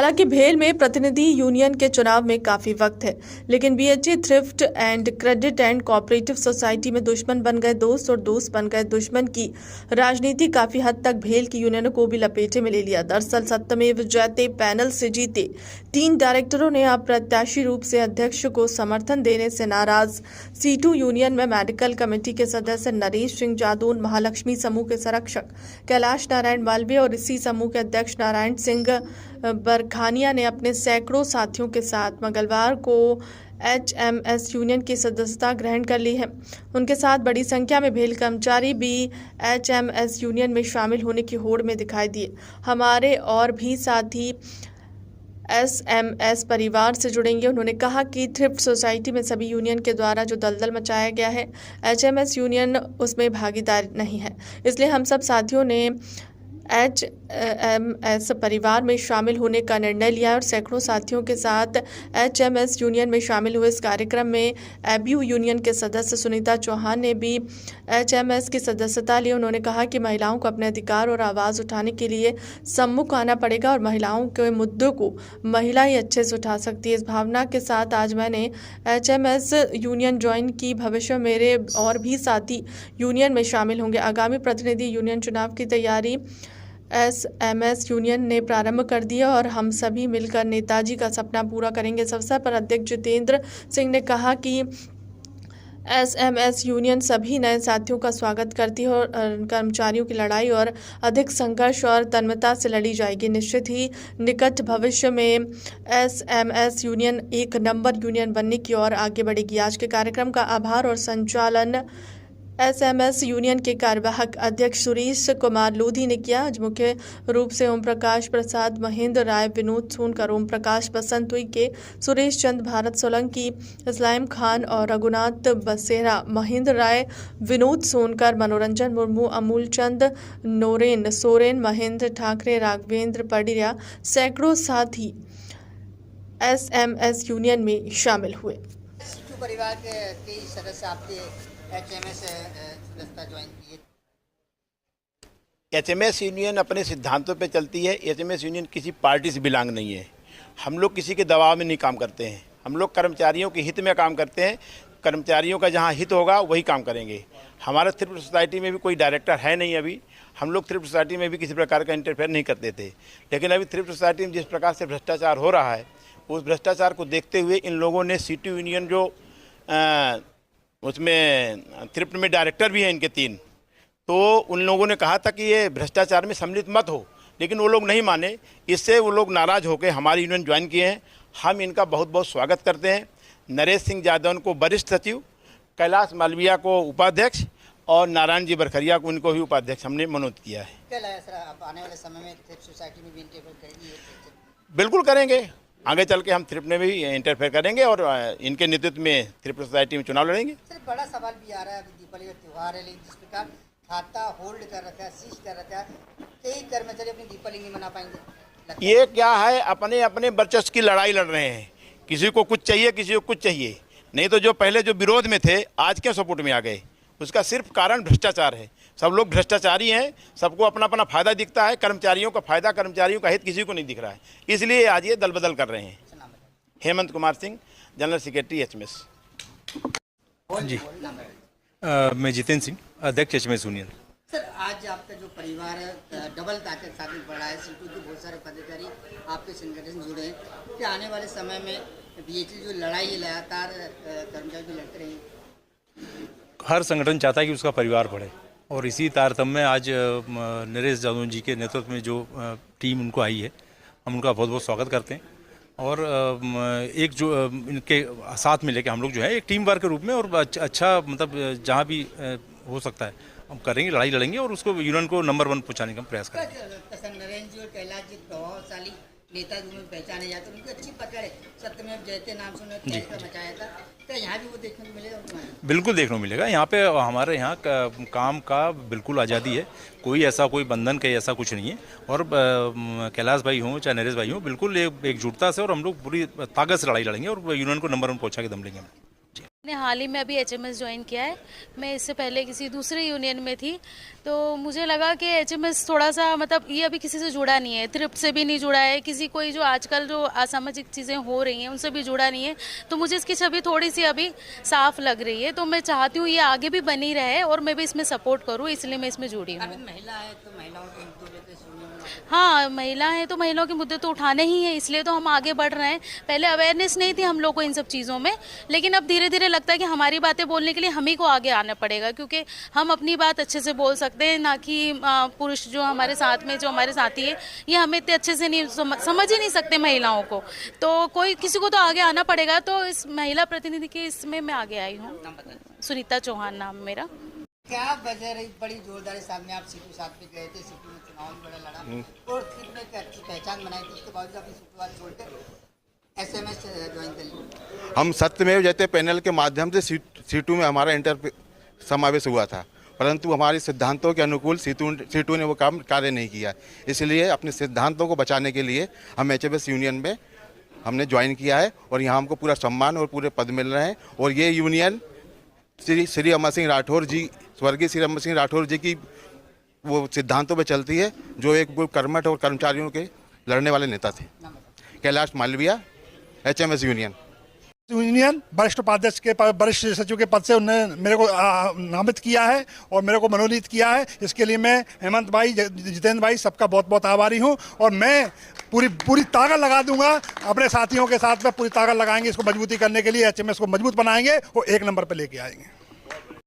हालांकि भेल में प्रतिनिधि यूनियन के चुनाव में काफी वक्त है, लेकिन BHE thrift and credit and cooperative society में दुश्मन बन गए दोस्त और दोस्त बन गए दुश्मन की राजनीति काफी हद तक भेल की यूनियनों को भी लपेटे में ले लिया। दरअसल सत्यमेव जयते पैनल से जीते 3 डायरेक्टरों ने अप्रत्याशी रूप से अध्यक्ष को समर्थन देने से नाराज C2 यूनियन में मेडिकल कमेटी के सदस्य नरेश सिंह जादौन, महालक्ष्मी समूह के संरक्षक कैलाश नारायण मालवीय और इसी समूह के अध्यक्ष नारायण सिंह बरखानिया ने अपने सैकड़ों साथियों के साथ मंगलवार को HMS यूनियन की सदस्यता ग्रहण कर ली है। उनके साथ बड़ी संख्या में भेल कर्मचारी भी HMS यूनियन में शामिल होने की होड़ में दिखाई दिए। हमारे और भी साथी SMS परिवार से जुड़ेंगे। उन्होंने कहा कि थ्रिफ्ट सोसाइटी में सभी यूनियन के द्वारा जो दलदल मचाया गया है, HMS यूनियन उसमें भागीदार नहीं है, इसलिए हम सब साथियों ने HMS परिवार में शामिल होने का निर्णय लिया और सैकड़ों साथियों के साथ HMS यूनियन में शामिल हुए। इस कार्यक्रम में ABU यूनियन के सदस्य सुनीता चौहान ने भी HMS की सदस्यता ली। उन्होंने कहा कि महिलाओं को अपने अधिकार और आवाज़ उठाने के लिए सम्मुख आना पड़ेगा और महिलाओं के मुद्दों को महिला ही अच्छे से उठा सकती है। इस भावना के साथ आज मैंने HMS यूनियन ज्वाइन की। भविष्य में मेरे और भी साथी यूनियन में शामिल होंगे। आगामी प्रतिनिधि यूनियन चुनाव की तैयारी SMS यूनियन ने प्रारंभ कर दिया और हम सभी मिलकर नेताजी का सपना पूरा करेंगे। इस अवसर पर अध्यक्ष जितेंद्र सिंह ने कहा कि SMS यूनियन सभी नए साथियों का स्वागत करती है और कर्मचारियों की लड़ाई और अधिक संघर्ष और तन्मयता से लड़ी जाएगी। निश्चित ही निकट भविष्य में SMS यूनियन एक नंबर यूनियन बनने की ओर आगे बढ़ेगी। आज के कार्यक्रम का आभार और संचालन SMS यूनियन के कार्यवाहक अध्यक्ष सुरेश कुमार लोधी ने किया। आज मुख्य रूप से ओम प्रकाश प्रसाद, महेंद्र राय, विनोद सोनकर, ओम प्रकाश बसंत के, सुरेश चंद, भारत सोलंकी, इस्लाम खान और रघुनाथ बसेरा, महेंद्र राय, विनोद सोनकर, मनोरंजन मुर्मू, अमूल चंद, नोरेन सोरेन, महेंद्र ठाकरे, राघवेंद्र पडिया सैकड़ों साथी SMS यूनियन में शामिल हुए। परिवार के कई सदस्य आपके HMS सदस्यता ज्वाइन किए। HMS यूनियन अपने सिद्धांतों पे चलती है। HMS यूनियन किसी पार्टी से बिलोंग नहीं है। हम लोग किसी के दबाव में नहीं काम करते हैं। हम लोग कर्मचारियों के हित में काम करते हैं। कर्मचारियों का जहां हित होगा वही काम करेंगे। हमारा थ्रिफ्ट सोसाइटी में भी कोई डायरेक्टर है नहीं। अभी हम लोग थ्रिफ्ट सोसाइटी में भी किसी प्रकार का इंटरफेयर नहीं करते थे, लेकिन अभी थ्रिफ्ट सोसाइटी में जिस प्रकार से भ्रष्टाचार हो रहा है, उस भ्रष्टाचार को देखते हुए इन लोगों ने C2 यूनियन जो उसमें थ्रिफ्ट में डायरेक्टर भी हैं इनके 3, तो उन लोगों ने कहा था कि ये भ्रष्टाचार में सम्मिलित मत हो, लेकिन वो लोग नहीं माने। इससे वो लोग नाराज़ होकर हमारी यूनियन ज्वाइन किए हैं। हम इनका बहुत बहुत स्वागत करते हैं। नरेश सिंह जादौन को वरिष्ठ सचिव, कैलाश मालवीय को उपाध्यक्ष और नारायण जी बरखरिया को इनको भी उपाध्यक्ष हमने मनोनीत किया है। क्या लगा सर, आप आने वाले समय में थ्रिफ्ट सोसाइटी में भी इंटरफेयर करेंगे? बिल्कुल करेंगे। आगे चल के हम थ्रिफ्ट में भी इंटरफेयर करेंगे और इनके नेतृत्व में थ्रिफ्ट सोसाइटी में चुनाव लड़ेंगे। सर, बड़ा सवाल भी आ रहा है, अभी दीपावली का त्यौहार है, लेकिन जिस प्रकार खाता होल्ड कर रखा है, सीज कर रखा है, कई कर्मचारी अपनी दीपावली नहीं मना पाएंगे। ये क्या है, अपने अपने वर्चस्व की लड़ाई लड़ रहे हैं। किसी को कुछ चाहिए, किसी को कुछ चाहिए। नहीं तो जो पहले जो विरोध में थे, आज क्यों सपोर्ट में आ गए? उसका सिर्फ कारण भ्रष्टाचार है। सब लोग भ्रष्टाचारी हैं, सबको अपना अपना फायदा दिखता है। कर्मचारियों का फायदा, कर्मचारियों का हित किसी को नहीं दिख रहा है, इसलिए आज ये दल बदल कर रहे हैं। Hemant Kumar Singh, general secretary HMS। जी, मैं जितेंद्र सिंह, अध्यक्ष HMS यूनियन। सर, आज आपका जो परिवार है डबल ताकत साथ में बढ़ा है। C2 के बहुत सारे पदाधिकारी आपके संगठन से जुड़े हैं। क्या आने वाले समय में BHE जो लड़ाई है लगातार कर्मचारी भी लड़ते रहेंगे? हर संगठन चाहता है कि उसका परिवार बढ़े और इसी तारतम्य में आज नरेश जादौन जी के नेतृत्व में जो टीम उनको आई है, हम उनका बहुत बहुत स्वागत करते हैं और एक जो इनके साथ में लेके हम लोग जो है एक टीम वर्क के रूप में और अच्छा मतलब जहाँ भी हो सकता है हम करेंगे, लड़ाई लड़ेंगे और उसको यूनियन को नंबर 1 पहुँचाने का प्रयास करेंगे। नरेंद्र जी और कैलाश जी प्रभावशाली नेता जो पहचाने जाते हैं, उनकी अच्छी पकड़ है। सत्यमेव जयते नाम से उन्होंने तहलका मचाया था, क्या यहाँ भी वो देखने को मिलेगा? बिल्कुल देखने को मिलेगा। यहाँ पे हमारे यहाँ काम का बिल्कुल आज़ादी है, कोई ऐसा कोई बंधन का ऐसा कुछ नहीं है और कैलाश भाई हों चाहे नरेश भाई हों, बिल्कुल एकजुटता से और हम लोग पूरी ताकत से लड़ाई लड़ेंगे और यूनियन को नंबर 1 पहुँचा के दम लेंगे। मैंने हाल ही में अभी एचएमएस ज्वाइन किया है। मैं इससे पहले किसी दूसरे यूनियन में थी, तो मुझे लगा कि एचएमएस थोड़ा सा मतलब ये अभी किसी से जुड़ा नहीं है, थ्रिफ्ट से भी नहीं जुड़ा है, किसी कोई जो आजकल जो असामाजिक चीज़ें हो रही हैं उनसे भी जुड़ा नहीं है। तो मुझे इसकी छवि थोड़ी सी अभी साफ लग रही है, तो मैं चाहती हूँ ये आगे भी बनी रहे और मैं भी इसमें सपोर्ट करूँ, इसलिए मैं इसमें जुड़ी हूँ। महिला है तो महिलाओं के मुद्दों लेते हाँ, महिला है तो महिलाओं के मुद्दे तो उठाने ही हैं, इसलिए तो हम आगे बढ़ रहे हैं। पहले अवेयरनेस नहीं थी हम लोग को इन सब चीज़ों में, लेकिन अब धीरे धीरे लगता है कि हमारी बातें बोलने के लिए हम ही को आगे आना पड़ेगा, क्योंकि हम अपनी बात अच्छे से बोल सकते हैं, ना कि पुरुष जो हमारे साथ में जो हमारे साथी है ये हमें इतने अच्छे से नहीं समझ ही नहीं सकते महिलाओं को। तो कोई किसी को तो आगे आना पड़ेगा, तो इस महिला प्रतिनिधि के इसमें मैं आगे आई हूँ। सुनीता चौहान नाम मेरा। क्या वजह रही? बड़ी जोरदारी सामने आप सीटू साथ में गए थे, सीटू में चुनाव भी बड़ा लड़ा और फिर में एक अच्छी पहचान बनाई थी, उसके बावजूद अपनी सीटू छोड़कर एसएमएस ज्वाइन कर लिया। हम सत्यमेव जयते पैनल के माध्यम से सीटू में हमारा समावेश हुआ था, परंतु हमारे सिद्धांतों के अनुकूल सीटू ने वो कार्य नहीं किया। इसलिए अपने सिद्धांतों को बचाने के लिए हम एचएमएस यूनियन में हमने ज्वाइन किया है और यहाँ हमको पूरा सम्मान और पूरे पद मिल रहे हैं। और ये यूनियन श्री अमर सिंह राठौर जी, स्वर्गीय श्री अमर सिंह राठौर जी की वो सिद्धांतों पे चलती है, जो एक कर्मठ और कर्मचारियों के लड़ने वाले नेता थे। कैलाश मालविया, एचएमएस यूनियन वरिष्ठ उपाध्यक्ष के वरिष्ठ सचिव के पद से उन्होंने मेरे को नामित किया है और मेरे को मनोनीत किया है। इसके लिए मैं हेमंत भाई, जितेंद्र भाई सबका बहुत बहुत आभारी हूं और मैं पूरी ताकत लगा दूंगा। अपने साथियों के साथ में पूरी ताकत लगाएंगे, इसको मजबूती करने के लिए एचएमएस को मजबूत बनाएंगे और 1 नंबर पर लेके आएंगे।